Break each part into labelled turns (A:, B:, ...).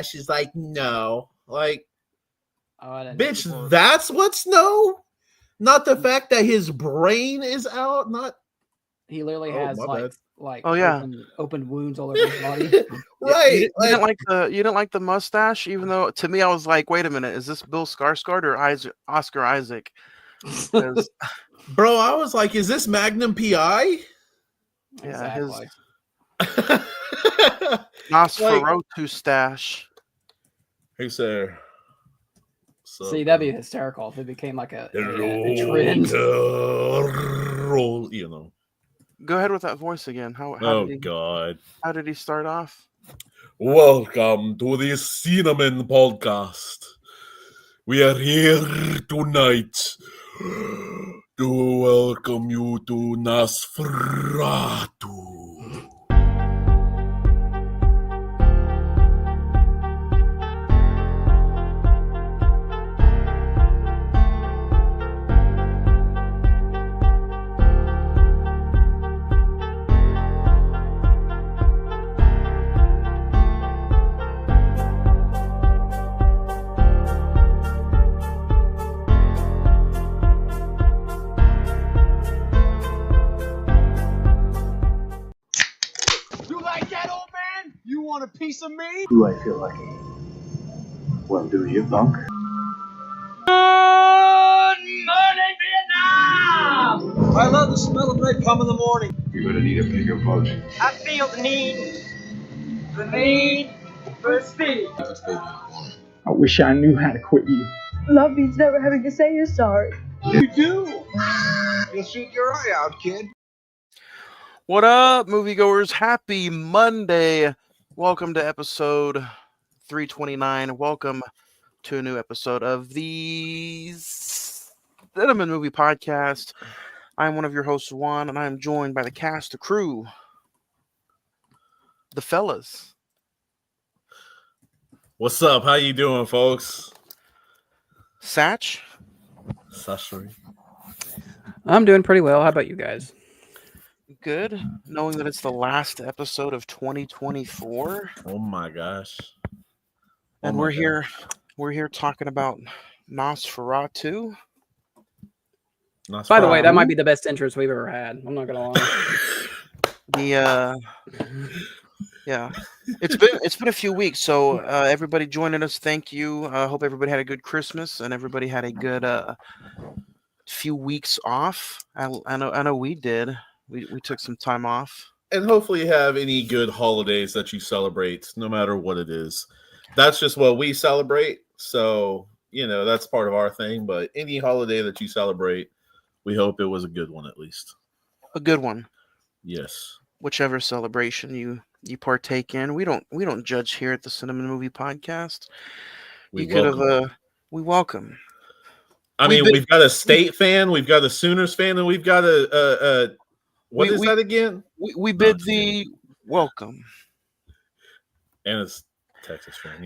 A: mustache is like, no. Like, bitch,
B: before.
A: that's what's no? Not the fact that his brain is out? Not.
B: He literally has open wounds all over his body.
A: Right.
C: You didn't like the mustache, even though to me I was like, wait a minute, is this Bill Skarsgård or Oscar Isaac?
A: Bro, I was like, is this Magnum PI?
C: Yeah,
B: exactly.
C: Nosferatu stash.
A: Hey, sir.
B: See, that'd be hysterical if it became like a trend.
A: You know.
C: Go ahead with that voice again.
A: God.
C: How did he start off?
A: Welcome to the Cine-Men podcast. We are here tonight to welcome you to Nosferatu.
D: Want a piece of me?
E: Do I feel lucky? Well, do you, punk?
D: Good morning, Vietnam! I love the smell of napalm in the morning.
E: You're gonna need a bigger boat.
D: I feel the need for speed.
E: I wish I knew how to quit you.
F: Love means never having to say you're sorry.
D: You do? You'll shoot your eye out, kid.
C: What up, moviegoers? Happy Monday. Welcome to episode 329. Welcome to a new episode of the Cine-Men Movie Podcast. I'm one of your hosts, Juan, and I'm joined by the cast, the crew, the fellas.
A: What's up? How you doing, folks?
C: Satch.
A: Sashri.
B: I'm doing pretty well. How about you guys?
C: Good, knowing that it's the last episode of 2024.
A: Oh my gosh.
C: And we're here talking about Nosferatu.
B: By the way, that might be the best entrance we've ever had. I'm not gonna lie.
C: Yeah. It's been a few weeks, so everybody joining us, thank you. Hope everybody had a good Christmas and everybody had a good few weeks off. I know we did. We took some time off.
A: And hopefully you have any good holidays that you celebrate, no matter what it is. That's just what we celebrate. So, that's part of our thing. But any holiday that you celebrate, we hope it was a good one at least.
C: A good one.
A: Yes.
C: Whichever celebration you partake in. We don't judge here at the Cine-Men Movie Podcast. We welcome.
A: I mean, we've got a State fan, we've got a Sooners fan, and we've got a what is that again?
C: We bid thee welcome.
A: And it's Texas fan,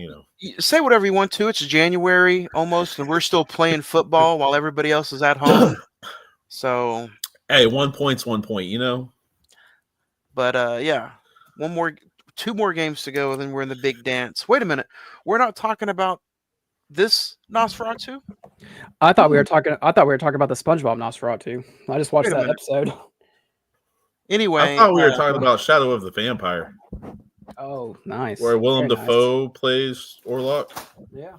C: Say whatever you want to. It's January almost, and we're still playing football while everybody else is at home. So,
A: hey, 1 point's 1 point,
C: But yeah, two more games to go, and then we're in the big dance. Wait a minute, we're not talking about this Nosferatu?
B: I thought we were talking about the SpongeBob Nosferatu. I just watched that episode.
C: Anyway,
A: I thought we were talking about Shadow of the Vampire.
B: Oh, nice.
A: Where Willem Dafoe plays Orlok.
B: Yeah.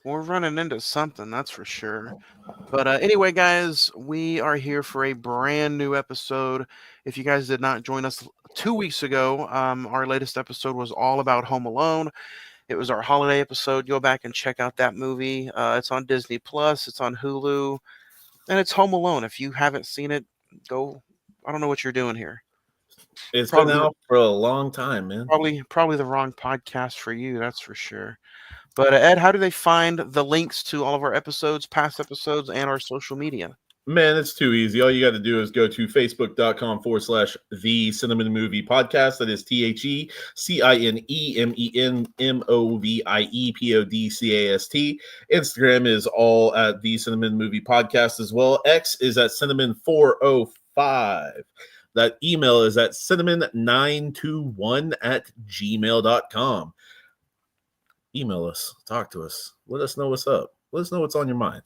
C: We're running into something, that's for sure. But anyway, guys, we are here for a brand new episode. If you guys did not join us 2 weeks ago, our latest episode was all about Home Alone. It was our holiday episode. Go back and check out that movie. It's on Disney Plus. It's on Hulu, and it's Home Alone. If you haven't seen it, go. I don't know what you're doing here.
A: It's been out for a long time, man.
C: Probably the wrong podcast for you. That's for sure. But Ed, how do they find the links to all of our episodes, past episodes, and our social media?
A: Man, it's too easy. All you got to do is go to facebook.com/the Cine-Men Movie Podcast. That is TheCinemenMoviepodcast. Instagram is all at the Cine-Men Movie Podcast as well. X is at Cinemen405. That email is at cinemen921@gmail.com. email us, talk to us, let us know what's up, let us know what's on your mind.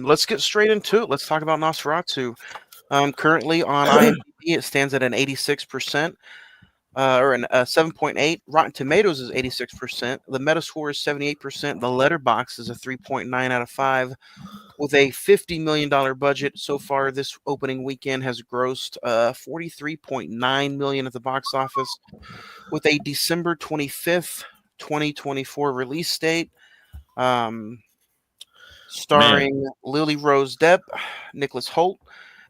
C: Let's get straight into it. Let's talk about Nosferatu. Currently on IMDb, it stands at an 86%, or an 7.8. Rotten Tomatoes is 86%. The Metascore is 78%. The Letterboxd is a 3.9 out of 5. With a $50 million budget so far, this opening weekend has grossed $43.9 million at the box office, with a December 25th, 2024 release date. Starring Lily Rose Depp, Nicholas Hoult,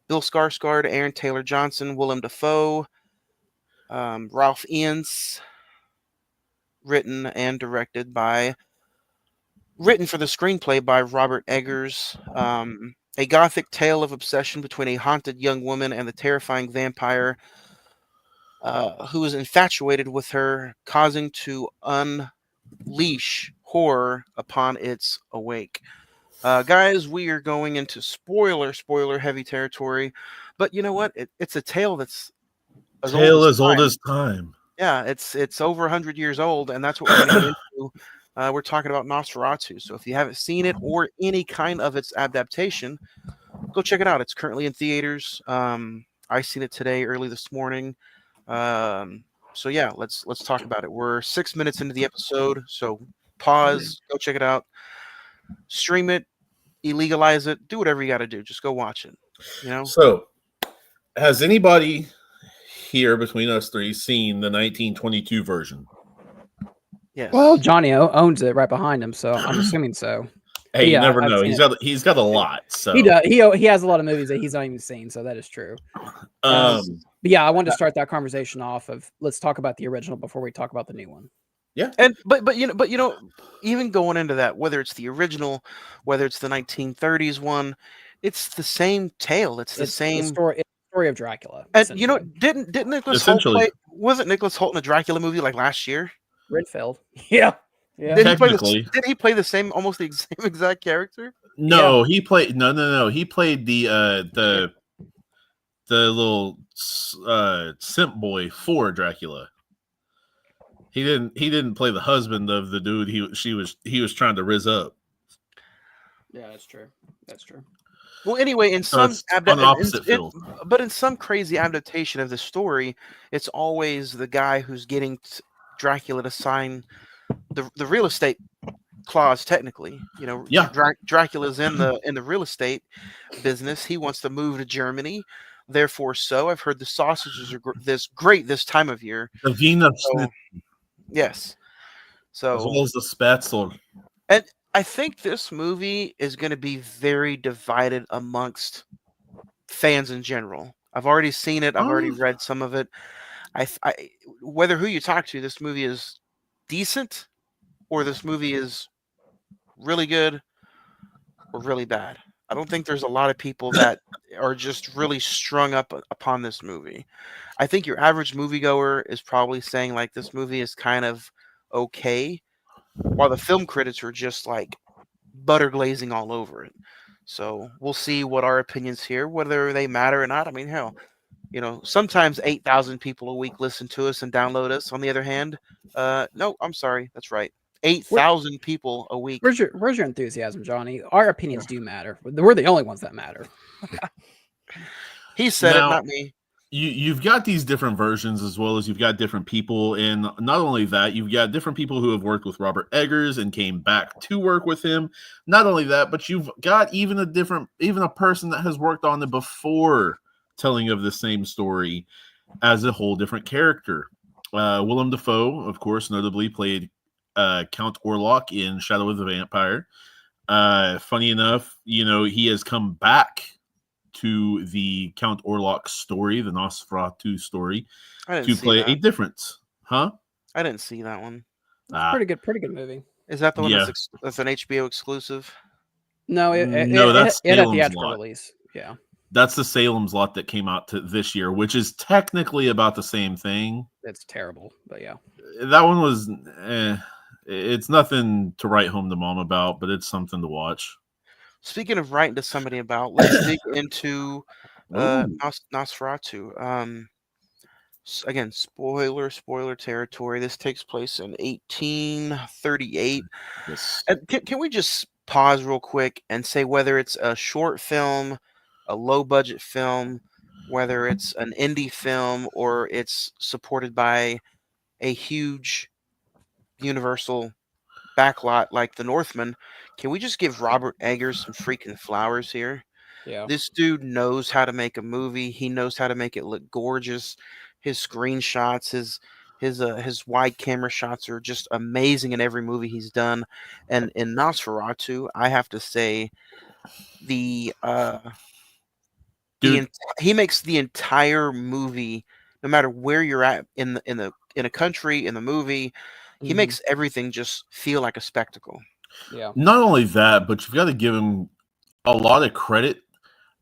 C: Bill Skarsgård, Aaron Taylor Johnson, Willem Dafoe, Ralph Fiennes. Written for the screenplay by Robert Eggers. A gothic tale of obsession between a haunted young woman and the terrifying vampire who is infatuated with her, causing to unleash horror upon its awake. Guys, we are going into spoiler heavy territory, but you know what? It's a tale that's as old as
A: time.
C: Yeah, it's over 100 years old, and that's what we're going to get into. We're talking about Nosferatu. So if you haven't seen it or any kind of its adaptation, go check it out. It's currently in theaters. I seen it today, early this morning. So yeah, let's talk about it. We're 6 minutes into the episode, so pause, go check it out, stream it, illegalize it, do whatever you got to do. Just go watch it. You know.
A: So, has anybody here between us three seen the 1922 version?
C: Yes.
B: Well, Johnny owns it right behind him, so I'm assuming so.
A: Hey,
B: yeah,
A: you never
B: I've
A: know.
B: seen
A: He's got a lot. So
B: he does. He has a lot of movies that he's not even seen, so that is true. But yeah, I wanted to start that conversation off of let's talk about the original before we talk about the new one.
A: Yeah,
C: but you know, even going into that, whether it's the original, whether it's the 1930s one, it's the same tale. It's the same
B: story. It's the story of Dracula.
C: And you know, didn't Nicholas Hoult play? Wasn't Nicholas Hoult in a Dracula movie like last year?
B: Redfield. Yeah. Yeah.
C: Did he play the same, almost the same exact character?
A: No, he played no. He played the little simp boy for Dracula. He didn't play the husband of the dude he was trying to rizz up.
B: Yeah, that's true. That's true.
C: Well, anyway, in some but in some crazy adaptation of the story, it's always the guy who's getting Dracula to sign the real estate clause. Technically, you know,
A: yeah,
C: Dracula's in the real estate business. He wants to move to Germany. Therefore, so I've heard the sausages are great this time of year.
A: The Wiener Schnitzel.
C: Yes. So
A: as well as the Spätzle.
C: And I think this movie is going to be very divided amongst fans in general. I've already seen it. I've already read some of it. I whether who you talk to, this movie is decent or this movie is really good or really bad. I don't think there's a lot of people that are just really strung up upon this movie. I think your average moviegoer is probably saying like this movie is kind of okay, while the film critics are just like butter glazing all over it. So we'll see what our opinions here, whether they matter or not. I mean, hell, you know, sometimes 8,000 people a week listen to us and download us. On the other hand, no, I'm sorry, that's right. 8,000 people a week.
B: Where's your enthusiasm, Johnny? Our opinions do matter. We're the only ones that matter.
C: He said it, not me.
A: You've got these different versions as well as you've got different people. And not only that, you've got different people who have worked with Robert Eggers and came back to work with him. Not only that, but you've got even a person that has worked on it before telling of the same story as a whole different character. Willem Dafoe, of course, notably played Count Orlok in Shadow of the Vampire. Funny enough, you know, he has come back to the Count Orlok story, the Nosferatu story, to play a difference. Huh?
C: I didn't see that one.
B: Pretty good movie.
C: Is that the one that's an HBO exclusive?
B: No,
A: that's
B: it had
A: Salem's
B: theatrical
A: Lot.
B: release. Yeah.
A: That's the Salem's Lot that came out this year, which is technically about the same thing.
B: It's terrible, but yeah.
A: That one was it's nothing to write home to mom about, but it's something to watch.
C: Speaking of writing to somebody about, let's dig into Nosferatu. Again, spoiler territory. This takes place in 1838.
A: Yes.
C: And can we just pause real quick and say whether it's a short film, a low budget film, whether it's an indie film, or it's supported by a huge universal backlot like The Northman, can we just give Robert Eggers some freaking flowers here?
B: Yeah.
C: This dude knows how to make a movie. He knows how to make it look gorgeous. His screenshots, his wide camera shots are just amazing in every movie he's done. And in Nosferatu, I have to say the
A: Dude,
C: he makes the entire movie, no matter where you're at in a country, in the movie, he
B: Mhm.
C: makes everything just feel like a spectacle.
B: Yeah.
A: not only that, but you've got to give him a lot of credit.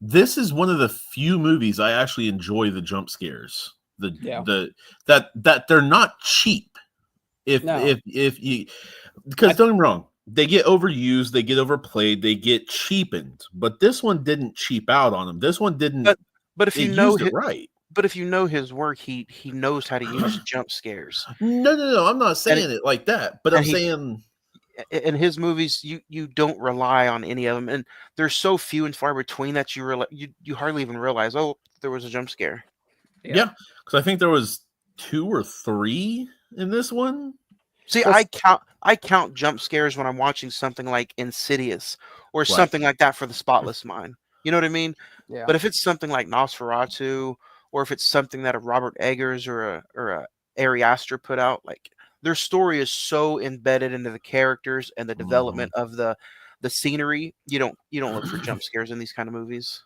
A: This is one of the few movies I actually enjoy the jump scares. That they're not cheap. If you, because don't get me wrong, they get overused, they get overplayed, they get cheapened. But this one didn't cheap out on them. This one didn't.
C: But if
A: it
C: you know
A: used it right.
C: But if you know his work, he knows how to use jump scares.
A: No. I'm not saying it like that, but I'm saying
C: in his movies, you don't rely on any of them, and they're so few and far between that you hardly even realize, oh, there was a jump scare.
A: Yeah, because I think there was 2 or 3 in this one.
C: See, I count jump scares when I'm watching something like Insidious or something like that for the spotless mind. You know what I mean?
B: Yeah.
C: But if it's something like Nosferatu, or if it's something that a Robert Eggers or a Ari Aster put out, like their story is so embedded into the characters and the development of the scenery, you don't look for jump scares in these kind of movies.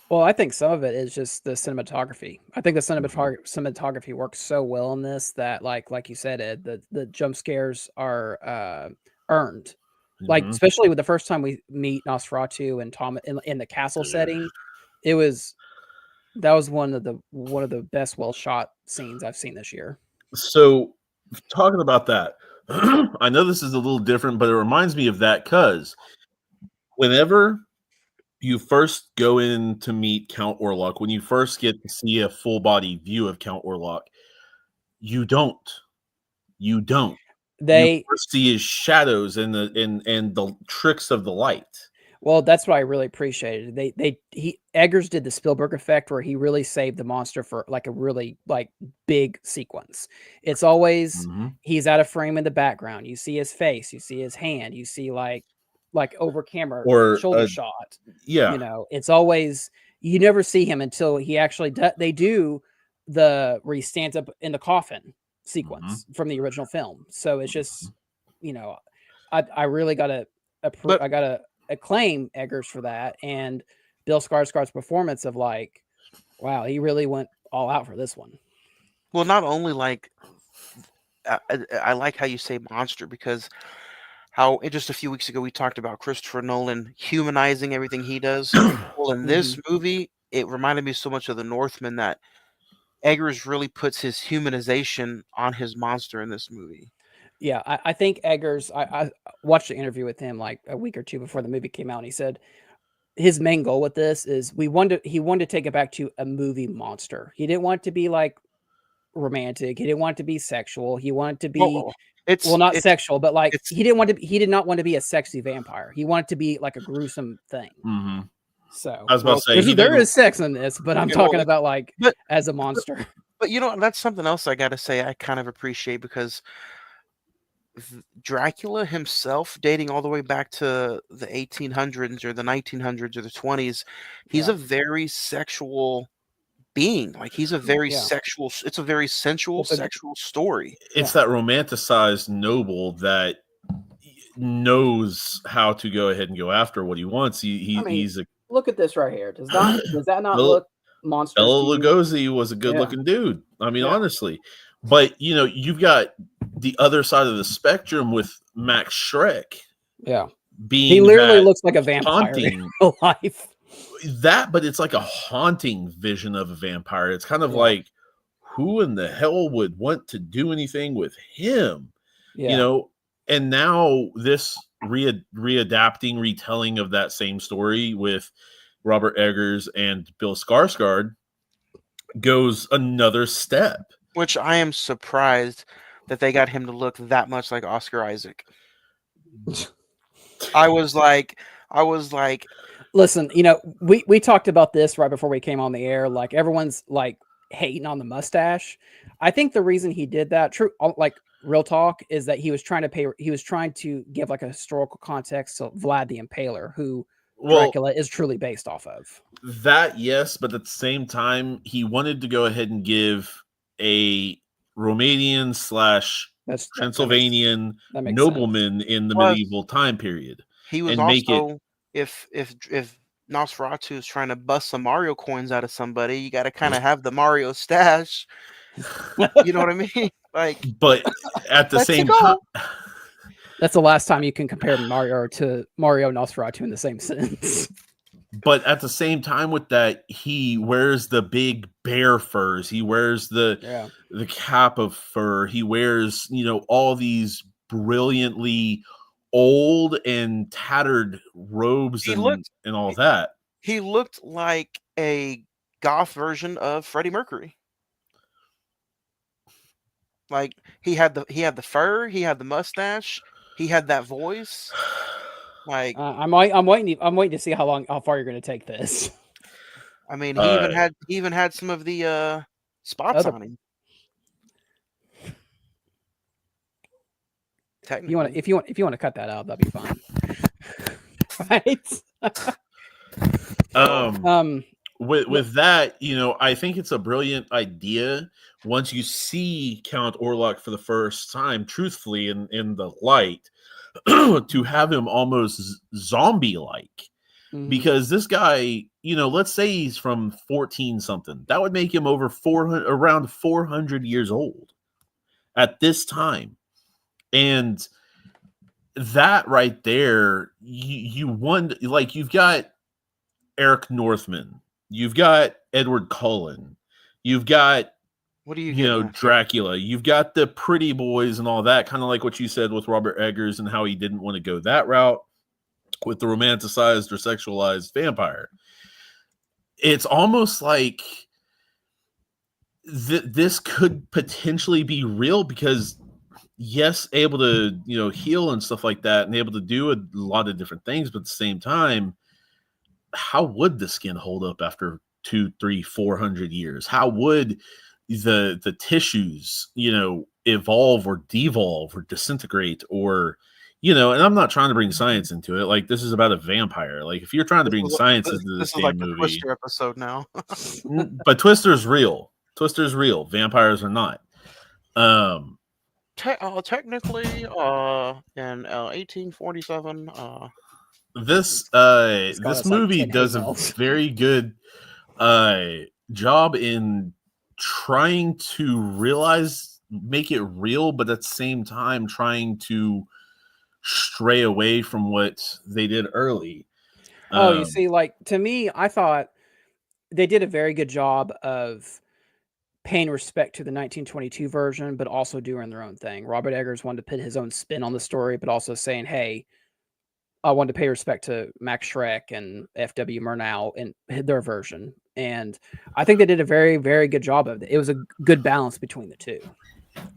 B: Well, I think some of it is just the cinematography. I think the cinematography works so well in this that, like you said, Ed, the jump scares are earned. Like, especially with the first time we meet Nosferatu and Tom in the castle setting, that was one of the best well shot scenes I've seen this year.
A: So, talking about that, I know this is a little different, but it reminds me of that because whenever you first go in to meet Count Orlok, when you first get to see a full body view of Count Orlok, you don't. You first see his shadows and the tricks of the light.
B: Well, that's what I really appreciated. Eggers did the Spielberg effect where he really saved the monster for like a really big sequence. It's always he's out of frame in the background. You see his face, you see his hand, you see like over camera
A: or
B: shoulder shot.
A: Yeah,
B: you know, it's always you never see him until he actually they do where he stands up in the coffin sequence from the original film. So it's just I really gotta acclaim Eggers for that, and Bill Skarsgård's performance of wow, he really went all out for this one.
C: Well, not only I like how you say monster, because how just a few weeks ago we talked about Christopher Nolan humanizing everything he does. Well, in this movie, it reminded me so much of The Northman that Eggers really puts his humanization on his monster in this movie.
B: Yeah, I think Eggers, I watched an interview with him like a week or two before the movie came out, and he said his main goal with this is he wanted to take it back to a movie monster. He didn't want it to be like romantic. He didn't want it to be sexual. He wanted to be not sexual, but he did not want to be a sexy vampire. He wanted to be like a gruesome thing. So
A: I was about to say
B: there is sex in this, but I'm talking about as a monster.
C: But that's something else I got to say I kind of appreciate, because Dracula himself, dating all the way back to the 1800s or the 1900s or the 20s, he's a very sexual being. Like he's a very sexual. It's a very sensual, sexual story.
A: It's that romanticized noble that knows how to go ahead and go after what he wants. He's a
B: look at this right here. Does that not look monstrous?
A: Bela Lugosi was a good looking dude. I mean, honestly, but you've got the other side of the spectrum with Max Schreck.
B: Yeah,
A: he
B: literally looks like a vampire in real life.
A: But it's like a haunting vision of a vampire. It's kind of like, who in the hell would want to do anything with him? And now this readapting, retelling of that same story with Robert Eggers and Bill Skarsgård goes another step.
C: Which I am surprised that they got him to look that much like Oscar Isaac. I was like,
B: Listen, we talked about this right before we came on the air. Like everyone's like hating on the mustache. I think the reason he did that, true, like real talk, is that he was trying to give like a historical context to Vlad the Impaler, who Dracula is truly based off of.
A: That, yes, but at the same time, he wanted to go ahead and give a Romanian / Transylvanian nobleman in the medieval time period.
C: He was
A: and make
C: also,
A: it,
C: if Nosferatu is trying to bust some Mario coins out of somebody, you got to kind of have the Mario stash. You know what I mean? Like,
A: but at the same time,
B: that's the last time you can compare Mario to Mario Nosferatu in the same sentence.
A: But at the same time with that, he wears the big bear furs. He wears the cap of fur. He wears, all these brilliantly old and tattered robes and all that.
C: He looked like a goth version of Freddie Mercury. Like he had the fur, he had the mustache, he had that voice. Like
B: I'm waiting to see how far you're going to take this.
C: I mean, he even had some of the spots on him.
B: Technically. If you want to cut that out, that'd be fine. Right?
A: With that, I think it's a brilliant idea once you see Count Orlok for the first time, truthfully, in the light, to have him almost zombie-like. Mm-hmm. Because this guy, let's say he's from 14 something. That would make him around 400 years old at this time. And that right there, you wonder, like, you've got Eric Northman, you've got Edward Cullen, you've got Dracula, you've got the pretty boys and all that, kind of like what you said with Robert Eggers and how he didn't want to go that route with the romanticized or sexualized vampire. It's almost like this could potentially be real because, yes, able to heal and stuff like that and able to do a lot of different things, but at the same time, how would the skin hold up after 200, 300, 400 years? How would the tissues evolve or devolve or disintegrate, or and I'm not trying to bring science into it. Like, this is about a vampire. Like, if you're trying to bring science into this damn
C: like
A: movie,
C: Twister episode now.
A: But Twister's real. Vampires are not.
C: Technically, in 1847,
A: this movie does a very good job in trying to make it real, but at the same time trying to stray away from what they did early.
B: You see, like, to me, I thought they did a very good job of paying respect to the 1922 version, but also doing their own thing. Robert Eggers wanted to put his own spin on the story, but also saying, hey, I wanted to pay respect to Max Schreck and F.W. Murnau and their version. And I think they did a very, very good job of it. It was a good balance between the two.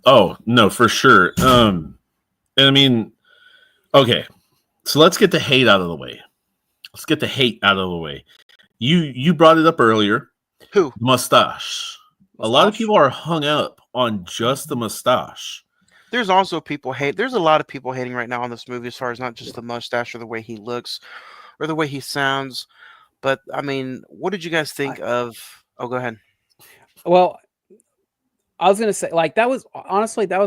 A: Oh, no, for sure. And I mean, okay, so let's get the hate out of the way. You brought it up earlier.
C: Who?
A: Mustache. A lot of people are hung up on just the mustache.
C: There's also there's a lot of people hating right now on this movie as far as not just the mustache or the way he looks or the way he sounds. But, I mean, what did you guys think of... Oh, go ahead.
B: Well, I was going to say, like, that was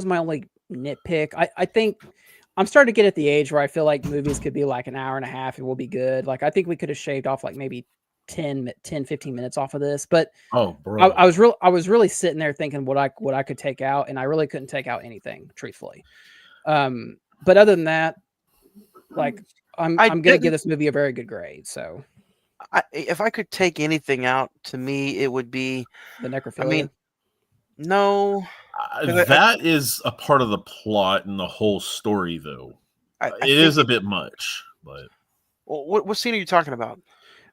B: my only nitpick. I think I'm starting to get at the age where I feel like movies could be like an hour and a half and we'll be good. Like, I think we could have shaved off like maybe 10, 15 minutes off of this, but I was really sitting there thinking what I could take out, and I really couldn't take out anything, truthfully. But other than that, like, I'm going to give this movie a very good grade. So
C: if I could take anything out, to me, it would be
B: the necrophilia.
C: I mean, no,
A: that is a part of the plot and the whole story, though. It is a bit much, but
C: what scene are you talking about?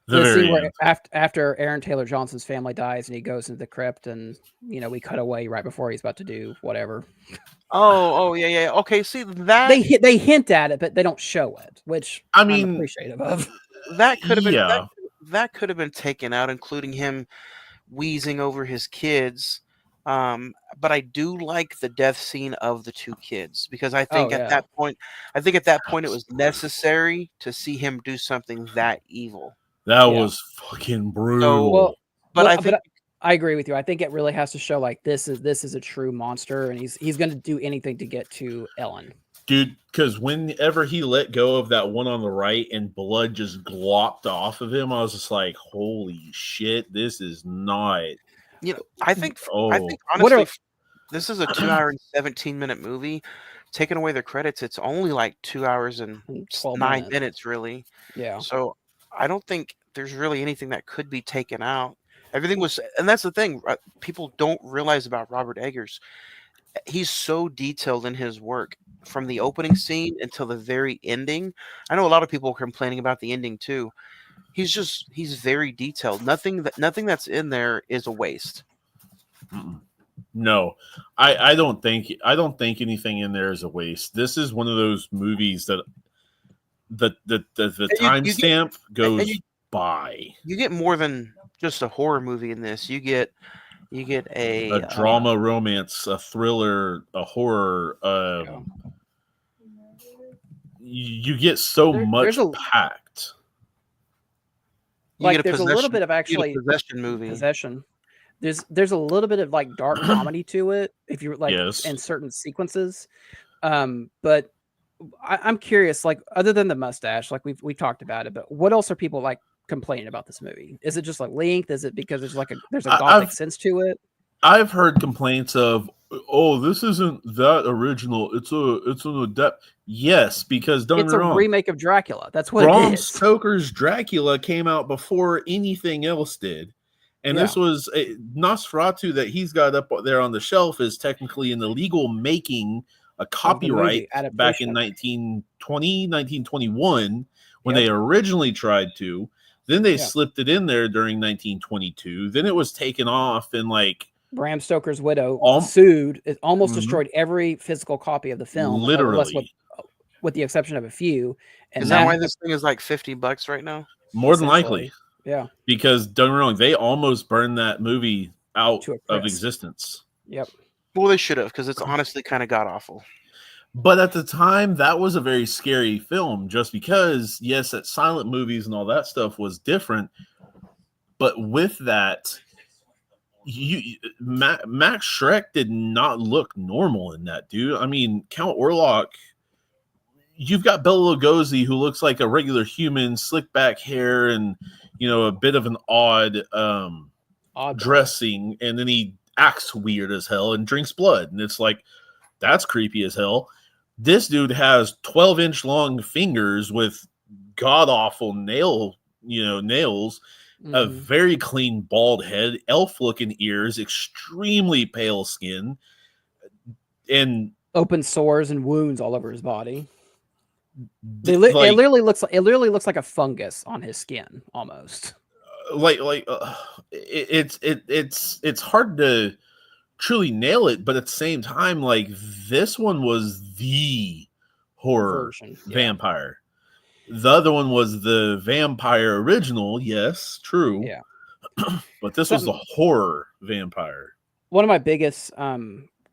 B: The scene
A: very
B: where
A: end.
B: after Aaron Taylor Johnson's family dies and he goes into the crypt and we cut away right before he's about to do whatever.
C: Oh, yeah. Okay, see that
B: They hint at it, but they don't show it, which
A: I
B: I'm
A: mean,
B: appreciative of.
C: that could have been
A: yeah,
C: that could have been taken out, including him wheezing over his kids. But I do like the death scene of the two kids because I think
B: Oh
C: at
B: yeah.
C: that point, it was necessary to see him do something that evil.
A: that
B: Yeah.
A: was fucking brutal.
B: Well,
C: But I think
B: I agree with you. I think it really has to show like this is a true monster, and he's going to do anything to get to Ellen.
A: Dude, because whenever he let go of that one on the right and blood just glopped off of him, I was just like, holy shit, this is not.
C: I think
A: Oh,
C: honestly, this is a 2-hour and 17-minute movie. Taking away the credits, it's only like 2 hours and
B: 12
C: 9 minutes, really.
B: Yeah.
C: So I don't think there's really anything that could be taken out. Everything was, and that's the thing. People don't realize about Robert Eggers. He's so detailed in his work from the opening scene until the very ending. I know a lot of people are complaining about the ending too. He's very detailed. Nothing that's in there is a waste.
A: no, I don't think anything in there is a waste. This is one of those movies that the timestamp goes by.
C: You get more than just a horror movie in this. You get a
A: drama, romance, a thriller, a horror. You get so much packed.
B: Like there's a little bit of actually
C: possession movie.
B: Possession. There's a little bit of like dark comedy to it if you're like in certain sequences. But I'm curious, like other than the mustache, like we talked about it, but what else are people like complaining about this movie? Is it just like length? Is it because there's a gothic sense to it?
A: I've heard complaints of, oh, this isn't that original. It's an adapt. Yes, because
B: it's a remake of Dracula. That's what
A: Bram
B: it is.
A: Stoker's Dracula came out before anything else did. And this was a Nosferatu that he's got up there on the shelf is technically in the legal making a copyright back in 1920, 1921 when they originally tried to. Then they slipped it in there during 1922. Then it was taken off and like
B: Bram Stoker's widow sued. It almost destroyed every physical copy of the film.
A: Literally.
B: With the exception of a few. And
C: is that why this thing is like $50 right now?
A: More than likely.
B: Yeah.
A: Because don't get me wrong, they almost burned that movie out of existence.
B: Yep.
C: Well, they should have, because it's honestly kind of god awful.
A: But at the time, that was a very scary film, just because, yes, that silent movies and all that stuff was different. But with that, Max Schreck did not look normal in that, dude. I mean, Count Orlok, you've got Bela Lugosi, who looks like a regular human, slick back hair, and a bit of an odd dressing, and then he acts weird as hell and drinks blood, and it's like, that's creepy as hell. This dude has 12-inch long fingers with god-awful nails, a very clean bald head, elf-looking ears, extremely pale skin, and
B: open sores and wounds all over his body. It literally looks like a fungus on his skin, almost.
A: It's hard to truly nail it, but at the same time, like this one was the horror vampire. The other one was the vampire original. Yes, true.
B: Yeah,
A: but this was the horror vampire.
B: One of my biggest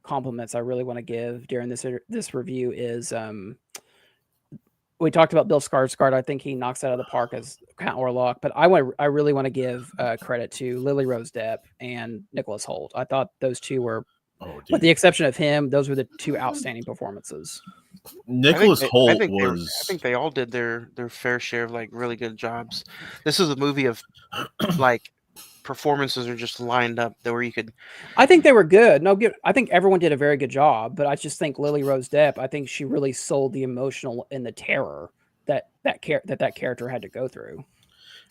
B: compliments I really want to give during this review is we talked about Bill Skarsgård. I think he knocks it out of the park as Count Orlok, but I really want to give credit to Lily Rose Depp and Nicholas Hoult. I thought those two were, with the exception of him, those were the two outstanding performances.
A: Nicholas Hoult
C: I think they all did their fair share of like really good jobs. This is a movie of like performances are just lined up where you could.
B: I think they were good. I think everyone did a very good job, but I just think Lily Rose Depp, I think she really sold the emotional and the terror that character had to go through.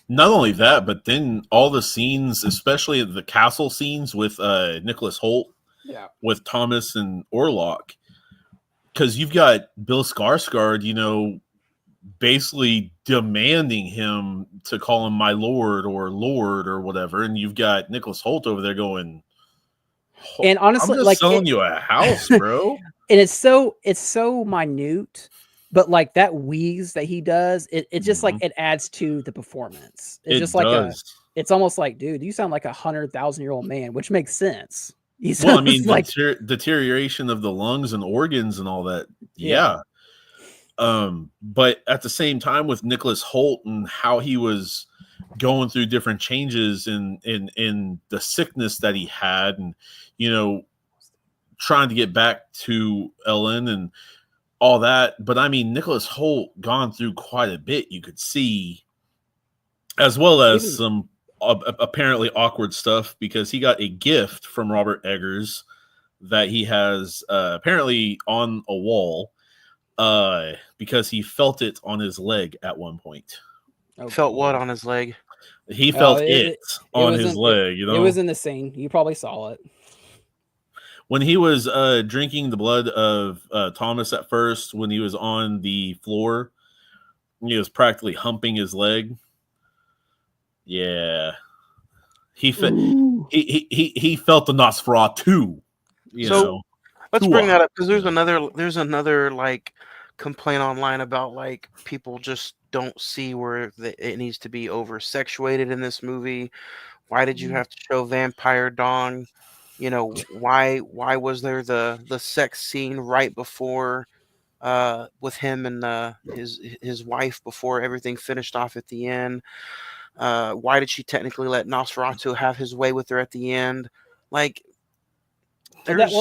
A: Not only that, but then all the scenes, especially the castle scenes with Nicholas Hoult, with Thomas and Orlok, because you've got Bill Skarsgård, basically demanding him to call him my lord or whatever. And you've got Nicholas Hoult over there going,
B: And honestly,
A: I'm just
B: like
A: selling you a house, bro.
B: and it's so minute, but like that wheeze that he does, it just like it adds to the performance. It's
A: It
B: just like
A: does.
B: it's almost like, dude, you sound like 100,000-year-old man, which makes sense. He
A: Well, I
B: sounds
A: mean,
B: like
A: deterioration of the lungs and organs and all that.
B: Yeah.
A: But at the same time with Nicholas Hoult and how he was going through different changes in the sickness that he had, and trying to get back to Ellen and all that. But I mean, Nicholas Hoult gone through quite a bit, you could see, as well as some apparently awkward stuff, because he got a gift from Robert Eggers that he has apparently on a wall, because he felt it on his leg at one point.
C: Felt what on his leg?
A: He felt it on
B: was
A: his
B: in-
A: leg.
B: It was in the scene. You probably saw it.
A: When he was drinking the blood of Thomas at first, when he was on the floor, he was practically humping his leg. Yeah, he felt the Nosferatu.
C: Let's bring that up, because there's another like complaint online about like people just don't see where it needs to be over sexuated in this movie. Why did you have to show vampire dong? Why was there the sex scene right before with him and his wife before everything finished off at the end? Why did she technically let Nosferatu have his way with her at the end? Like, there's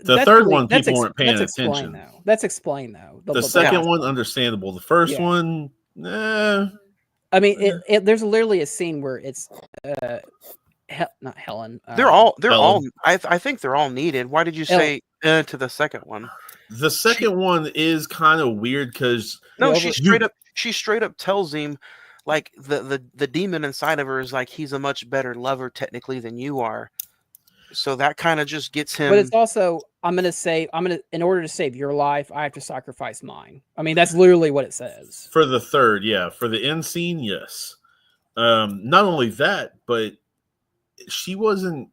A: the third one, people weren't paying attention.
B: That's explained though.
A: The second one, understandable. The first one,
B: I mean, there's literally a scene where it's not Helen.
C: They're all.
A: Helen.
C: I think they're all needed. Why did you say to the second one?
A: The second one is kind of weird because
C: she straight up tells him, like, the demon inside of her is like, he's a much better lover technically than you are. So that kind of just gets him.
B: But it's also, in order to save your life, I have to sacrifice mine. I mean, that's literally what it says.
A: For the third, yeah. For the end scene, yes. Not only that, but she wasn't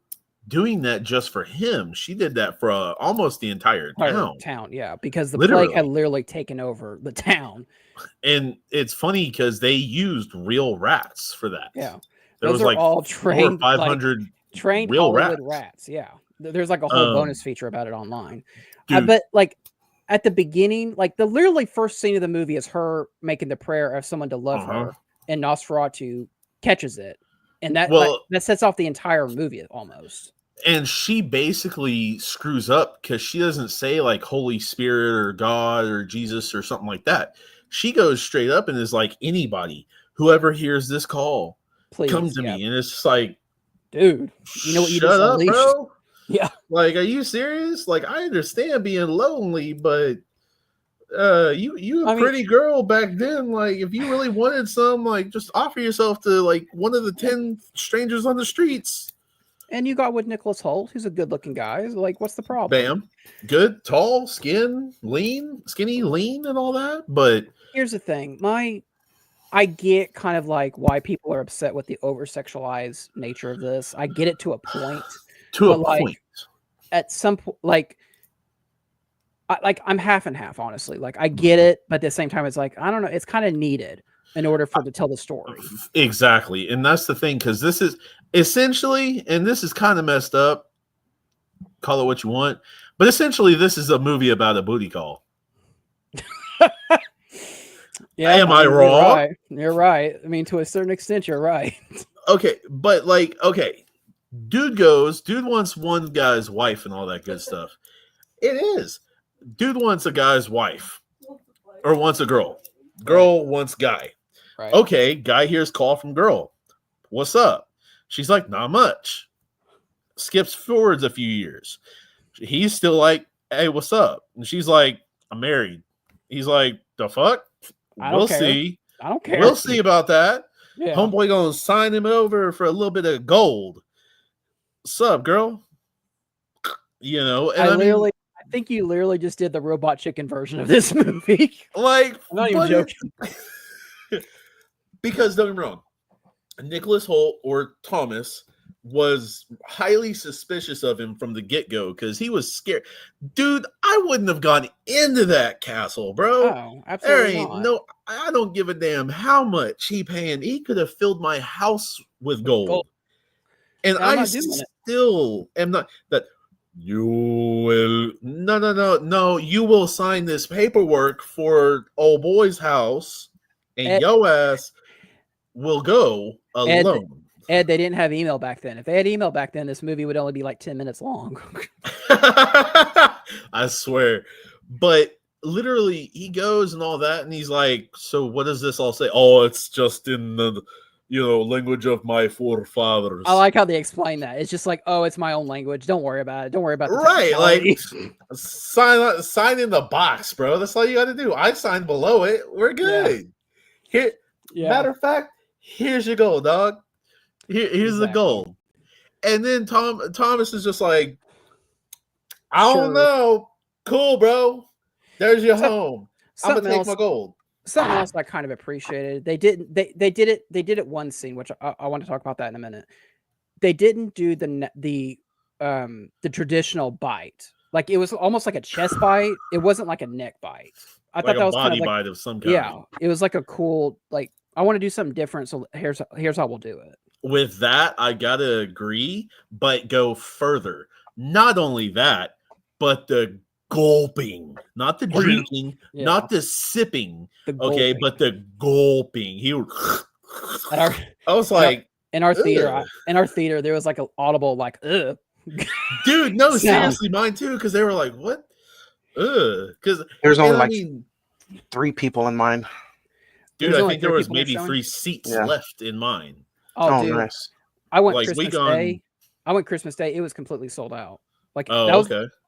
A: doing that just for him. She did that for almost the entire town.
B: Yeah, because the plague had literally taken over the town.
A: And it's funny because they used real rats for that.
B: Yeah.
A: There was like
B: all trained
A: 500
B: trained
A: real
B: Hollywood rats. Yeah. There's like a whole bonus feature about it online. But like at the beginning, like the literally first scene of the movie is her making the prayer of someone to love her, and Nosferatu catches it. And that sets off the entire movie almost.
A: And she basically screws up because she doesn't say like Holy Spirit or God or Jesus or something like that. She goes straight up and is like, anybody, whoever hears this call, please come to me. And it's just like,
B: dude, you know what you
A: shut up, bro?
B: Yeah.
A: Like, are you serious? Like, I understand being lonely, but you a pretty girl back then. Like, if you really wanted some, like, just offer yourself to like one of the 10 strangers on the streets.
B: And you got with Nicholas Hoult, who's a good-looking guy. Like, what's the problem?
A: Bam, good, tall, skinny, lean, and all that. But
B: here's the thing: I get kind of like why people are upset with the over-sexualized nature of this. I get it to a point. At some point, like I'm half and half, honestly. Like, I get it, but at the same time, it's like, I don't know. It's kind of needed in order for to tell the story.
A: Exactly. And that's the thing, because this is essentially, and this is kind of messed up, call it what you want, but essentially this is a movie about a booty call.
B: Yeah,
A: am I wrong?
B: You're right. I mean, to a certain extent, you're right.
A: Okay, but dude wants one guy's wife and all that good stuff. It is. Dude wants a guy's wife, or wants a girl. Girl wants guy. Right. Okay, guy hears call from girl. What's up? She's like, not much. Skips forwards a few years. He's still like, hey, what's up? And she's like, I'm married. He's like, the fuck? We'll see.
B: I don't care.
A: We'll see about that.
B: Yeah.
A: Homeboy gonna sign him over for a little bit of gold. What's up, girl? And
B: think you literally just did the Robot Chicken version of this movie.
A: Like,
B: I'm not even
A: but
B: joking.
A: because don't get me wrong, Nicholas Hoult or Thomas was highly suspicious of him from the get-go because he was scared. Dude, I wouldn't have gone into that castle, bro.
B: Oh,
A: There
B: absolutely
A: ain't
B: not.
A: no, I don't give a damn how much he paying. He could have filled my house with gold. And
B: I'm
A: I
B: not doing it.
A: still am not that you will no, you will sign this paperwork for old boy's house and
B: Ed-
A: yo ass will go alone.
B: Ed, they didn't have email back then. If they had email back then, this movie would only be like 10 minutes long.
A: I swear. But literally, he goes and all that, and he's like, so what does this all say? Oh, it's just in the language of my forefathers.
B: I like how they explain that. It's just like, oh, it's my own language. Don't worry about it. Don't worry about the
A: right, like
B: technicality.
A: sign in the box, bro. That's all you got to do. I signed below it. We're good. Here, matter of fact, here's your goal, dog. Here's the goal. And then Thomas is just like, I don't know. Cool, bro. There's your home. I'm gonna take my gold.
B: Something else I kind of appreciated. They did it one scene, which I want to talk about that in a minute. They didn't do the traditional bite. Like it was almost like a chest bite. It wasn't like a neck bite. I thought that was
A: body
B: kind of like,
A: bite of some kind.
B: Yeah, it was like a cool, like, I want to do something different. So here's how we'll do it.
A: With that, I gotta agree, but go further. Not only that, but the gulping, not the drinking, not the sipping. Okay, but the gulping. He would. I was like,
B: in our theater, there was like an audible like, ugh.
A: Dude, no, seriously, mine too, because they were like, what? Because
C: there's only 3 people in mine.
A: Dude, I think there was maybe 3 seats left in mine.
B: Oh, dude.
C: Nice.
B: I went Christmas Day. I went Christmas Day. It was completely sold out. Like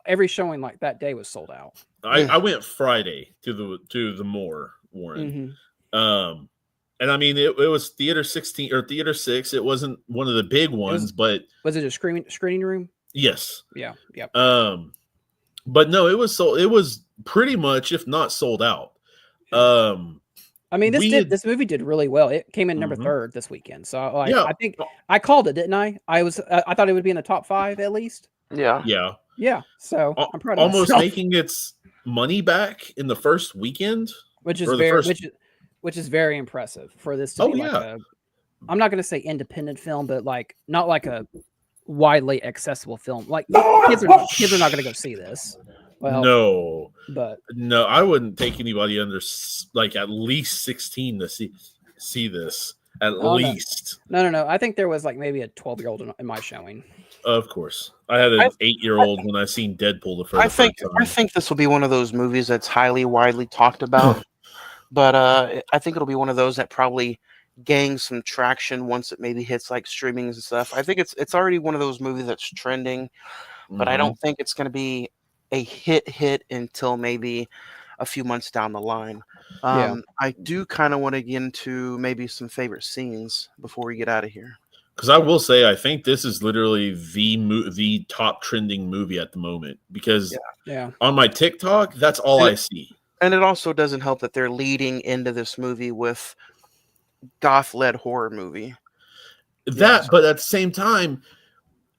B: every showing like that day was sold out.
A: I went Friday to the Moore, Warren.
B: Mm-hmm.
A: And I mean it was theater 16 or theater 6. It wasn't one of the big ones, but
B: was it a screening room?
A: Yes.
B: Yeah. Yep.
A: But no, it was pretty much, if not sold out.
B: I mean, this movie did really well. It came in number 3rd this weekend. So I think I called it, didn't I? I thought it would be in the top 5 at least.
C: Yeah.
A: Yeah.
B: So I'm proud of
A: almost
B: myself.
A: making its money back in the first weekend,
B: which is very impressive for this to be like I'm not going to say independent film, but like not like a widely accessible film. Like kids are not going to go see this. Well, no, I wouldn't take anybody under like at least 16 to see this. At least. No. I think there was like maybe a 12-year-old in my showing.
A: Of course, I had an 8-year-old when I seen Deadpool the first time.
C: I think this will be one of those movies that's highly widely talked about, but I think it'll be one of those that probably gains some traction once it maybe hits like streamings and stuff. I think it's already one of those movies that's trending, but I don't think it's going to be a hit until maybe a few months down the line. I do kind of want to get into maybe some favorite scenes before we get out of here.
A: Because I will say, I think this is literally the top trending movie at the moment. Because on my TikTok, that's all I see.
C: And it also doesn't help that they're leading into this movie with goth-led horror movie.
A: But at the same time,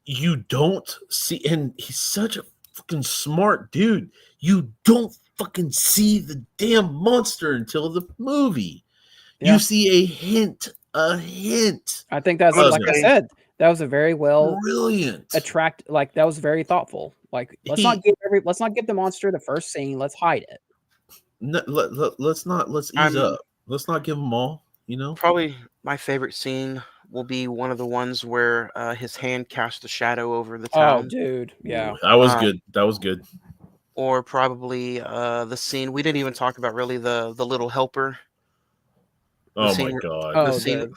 A: you don't see, and he's such a fucking smart dude. You don't fucking see the damn monster until the movie. You see a hint.
B: I think that's like I said. That was a very
A: brilliant,
B: that was very thoughtful. Like let's not give the monster the first scene. Let's hide it.
A: No, let's ease up. Let's not give them all.
C: Probably my favorite scene will be one of the ones where his hand cast a shadow over the town.
B: Oh, dude, yeah,
A: that was good. That was good.
C: Or probably the scene we didn't even talk about really, the little helper.
A: Oh my god!
B: Oh, the scene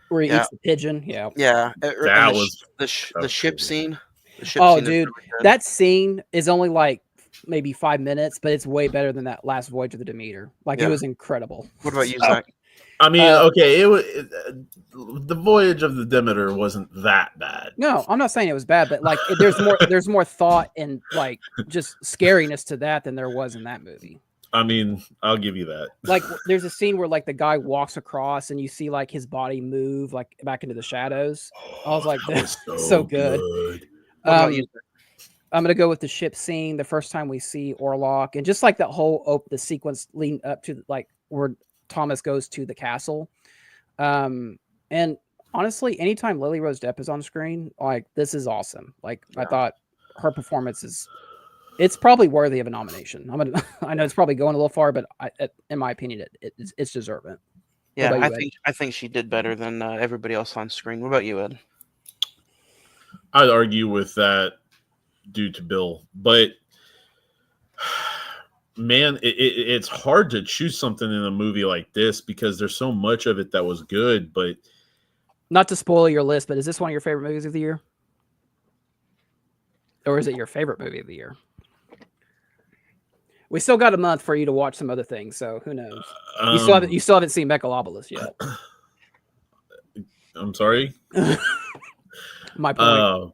B: where he eats the pigeon. Yeah.
C: That was the ship scene. The ship
B: scene,
C: dude,
B: really that scene is only like maybe 5 minutes, but it's way better than that last voyage of the Demeter. Like it was incredible.
C: What about you, Zach?
A: I mean, okay, the Voyage of the Demeter wasn't that bad.
B: No, I'm not saying it was bad, but like there's more thought and like just scariness to that than there was in that movie.
A: I mean, I'll give you that.
B: Like there's a scene where like the guy walks across and you see like his body move like back into the shadows. I was like,
A: That was
B: that's so good.
C: What about you?
B: I'm gonna go with the ship scene, the first time we see Orlok, and just like that whole the sequence leading up to like where Thomas goes to the castle. And honestly, anytime Lily Rose Depp is on screen, like this is awesome. Like I thought her performance it's probably worthy of a nomination. I know it's probably going a little far, but in my opinion, it's deserving.
C: Yeah,
B: What about you, Ed?
C: I think she did better than everybody else on screen. What about you, Ed?
A: I'd argue with that due to Bill, but man, it's hard to choose something in a movie like this because there's so much of it that was good. But
B: Not to spoil your list, but is this one of your favorite movies of the year? Or is it your favorite movie of the year? We still got a month for you to watch some other things, so who knows? You still haven't seen Megalopolis yet.
A: I'm sorry.
B: My point.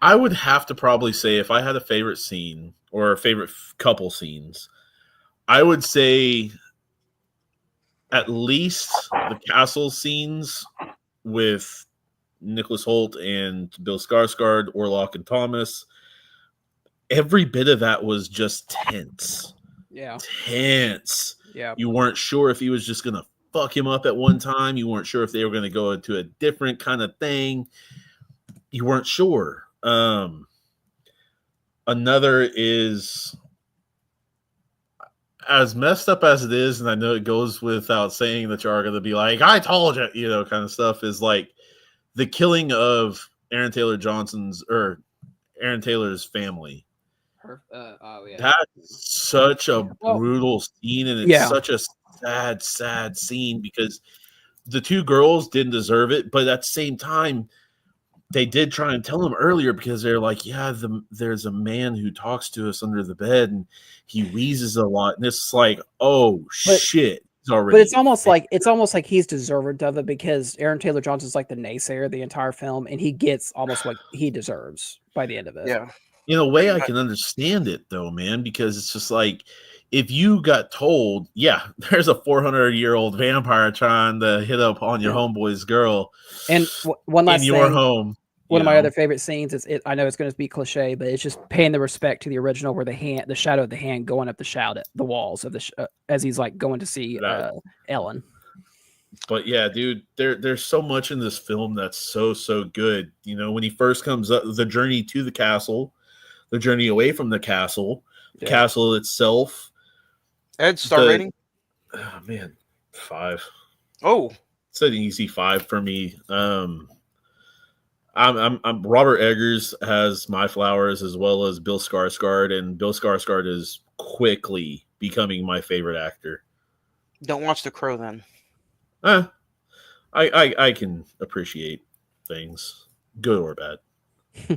A: I would have to probably say if I had a favorite scene or a favorite couple scenes, I would say at least the castle scenes with Nicholas Hoult and Bill Skarsgård, Orlok and Thomas. Every bit of that was just tense.
B: Yeah.
A: Tense.
B: Yeah.
A: You weren't sure if he was just going to fuck him up at one time. You weren't sure if they were going to go into a different kind of thing. You weren't sure. Another is, as messed up as it is, and I know it goes without saying that you are going to be like, I told you, kind of stuff, is like the killing of Aaron Taylor's family. That's such a brutal scene, and it's such a sad scene because the two girls didn't deserve it, but at the same time, they did try and tell him earlier because they're like, there's a man who talks to us under the bed and he wheezes a lot. And it's like, shit. He's already.
B: But it's almost like he's deserved of it because Aaron Taylor Johnson's like the naysayer the entire film, and he gets almost what he deserves by the end of it.
C: Yeah.
A: In a way, I can understand it though, man, because it's just like if you got told, there's a 400-year-old vampire trying to hit up on your homeboy's girl,
B: and one last
A: in your home.
B: One of my other favorite scenes is I know it's going to be cliche, but it's just paying the respect to the original, where the shadow of the hand going up the walls of as he's like going to see Ellen.
A: But yeah, dude, there's so much in this film that's so good. You know, when he first comes up, the journey to the castle, the journey away from the castle, the castle itself.
C: Ed, star rating?
A: Oh man, 5.
C: Oh,
A: it's an easy 5 for me. I'm Robert Eggers has My Flowers as well as Bill Skarsgård, and Bill Skarsgård is quickly becoming my favorite actor.
C: Don't watch The Crow then.
A: I can appreciate things, good or bad.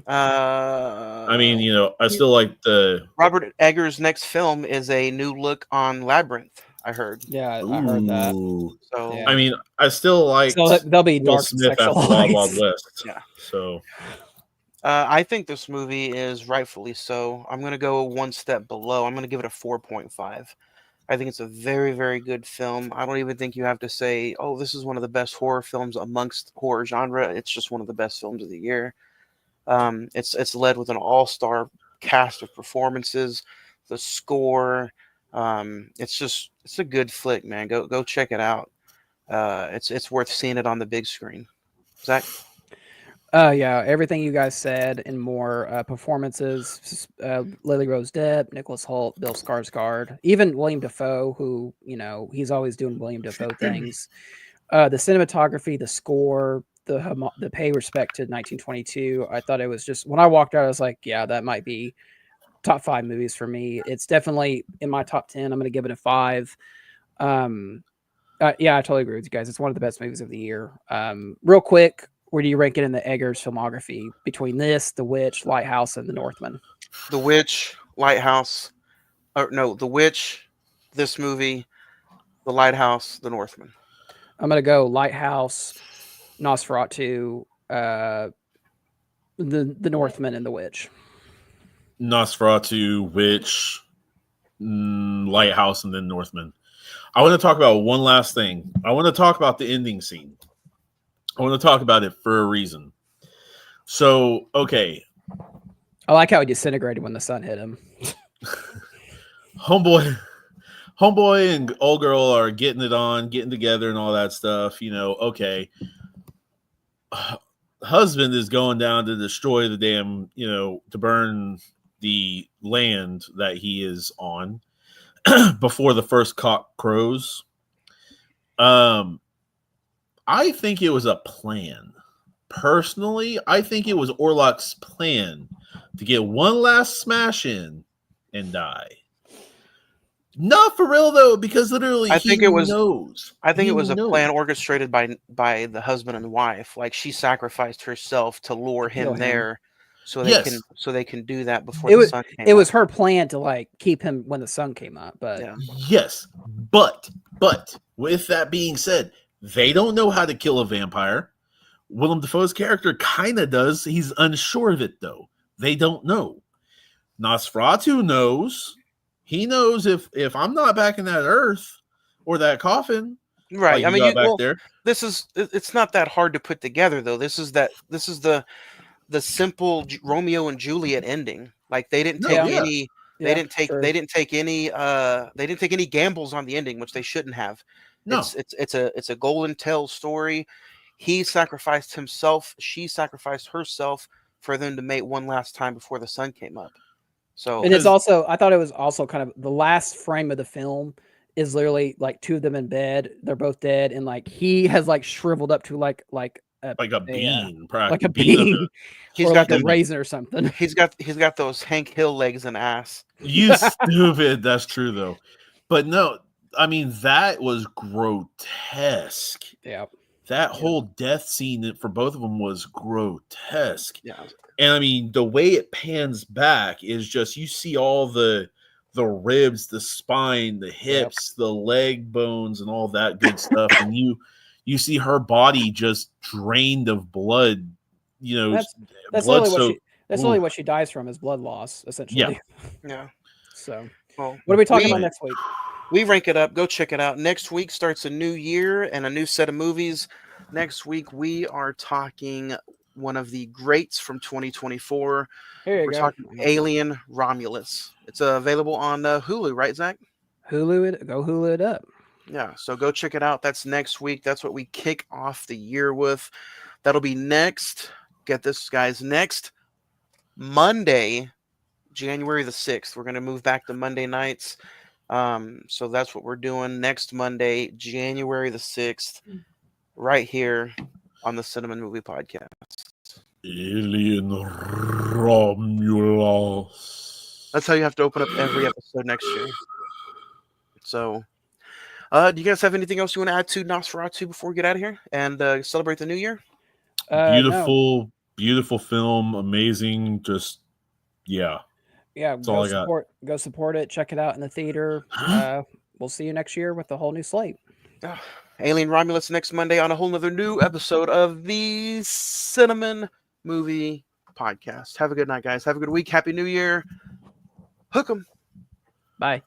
A: I mean, I still like the
C: Robert Eggers' next film is a new look on Labyrinth. I heard.
B: Yeah, I heard that.
C: So
B: yeah.
A: I mean, I still like
B: there'll be
A: Will
B: dark
A: Smith after
B: sexual
A: Wild
B: lights.
A: Wild West.
C: Yeah.
A: So
C: I think this movie is rightfully so. I'm going to go one step below. I'm going to give it a 4.5. I think it's a very, very good film. I don't even think you have to say, oh, this is one of the best horror films amongst horror genre. It's just one of the best films of the year. It's led with an all-star cast of performances, the score. It's a good flick, man. Go check it out. It's worth seeing it on the big screen. Zach?
B: Yeah, everything you guys said and more. Performances, Lily Rose Depp, Nicholas Hoult, Bill Skarsgård, even William Dafoe, who, he's always doing William Dafoe things. The cinematography, the score, the pay respect to 1922. I thought it was just, when I walked out, I was like, yeah, that might be top 5 movies for me. It's definitely in my top 10. I'm going to give it a 5. Yeah, I totally agree with you guys. It's one of the best movies of the year. Real quick, where do you rank it in the Eggers filmography between this, The Witch, Lighthouse, and The Northman?
C: The Witch, Lighthouse, The Witch, this movie, The Lighthouse, The Northman.
B: I'm gonna go Lighthouse, Nosferatu, the Northman, and the Witch.
A: Nosferatu, Witch, Lighthouse, and then Northman. I want to talk about one last thing. I want to talk about the ending scene. I want to talk about it for a reason. So, okay,
B: I like how he disintegrated when the sun hit him.
A: homeboy and old girl are getting it on, getting together and all that stuff. Okay. Husband is going down to destroy the damn, to burn the land that he is on before the first cock crows. I think it was a plan. Personally, I think it was Orlok's plan to get one last smash in and die. Not for real though, because literally
C: I think it was
A: a
C: a plan orchestrated by the husband and wife. Like she sacrificed herself to lure
B: Kill
C: him
B: him.
C: there, so
A: Yes.
C: they can do that before
B: It
C: the
B: was
C: sun came
B: it was
C: up.
B: her plan to like keep him when the sun came up, but
C: Yeah.
A: Yes, but with that being said, they don't know how to kill a vampire. Willem Dafoe's character kind of does. He's unsure of it though. They don't know. Nosferatu knows. He knows if I'm not back in that earth or that coffin,
C: Right.
A: like
C: I
A: you
C: mean,
A: got back there.
C: it's not that hard to put together though. This is the simple Romeo and Juliet ending. Like they didn't
A: No,
C: take
A: yeah.
C: any
B: yeah,
C: they didn't take any gambles on the ending, which they shouldn't have.
A: No.
C: It's a golden tale story. He sacrificed himself, she sacrificed herself for them to mate one last time before the sun came up. So
B: and it's also I thought it was also kind of the last frame of the film is literally like two of them in bed. They're both dead, and like he has like shriveled up to like a
A: bean,
B: like a
A: bean of
B: bean,
C: he's
B: or
C: got
B: like a
C: the
B: raisin or something.
C: he's got those Hank Hill legs and ass.
A: You stupid. That's true though. But no, I mean that was grotesque.
B: Yeah,
A: That whole death scene for both of them was grotesque.
C: Yeah.
A: And I mean, the way it pans back is just you see all the ribs, the spine, the hips, the leg bones, and all that good stuff. And you see her body just drained of blood.
B: that's
A: blood.
B: literally what she dies from is blood loss, essentially.
C: Yeah.
B: So,
C: Well,
B: what are we talking about next week?
C: We rank it up. Go check it out. Next week starts a new year and a new set of movies. Next week we are talking one of the greats from 2024.
B: Here you
C: We're
B: go.
C: talking Alien Romulus. It's available on Hulu, right, Zach?
B: Hulu it up.
C: Yeah, so go check it out. That's next week. That's what we kick off the year with. That'll be next. Get this, guys. Next Monday, January the 6th. We're going to move back to Monday nights. So that's what we're doing next Monday, January the 6th, right here on the Cine-Men Movie Podcast.
A: Alien Romulus.
C: That's how you have to open up every episode next year. So, do you guys have anything else you want to add to Nosferatu before we get out of here and celebrate the new year?
A: Beautiful film, amazing. Just yeah.
B: Yeah,
A: That's all I got.
B: Go support it. Check it out in the theater. We'll see you next year with a whole new slate.
C: Alien Romulus next Monday on a whole nother new episode of the Cine-Men Movie Podcast. Have a good night, guys. Have a good week. Happy New Year. Hook 'em.
B: Bye.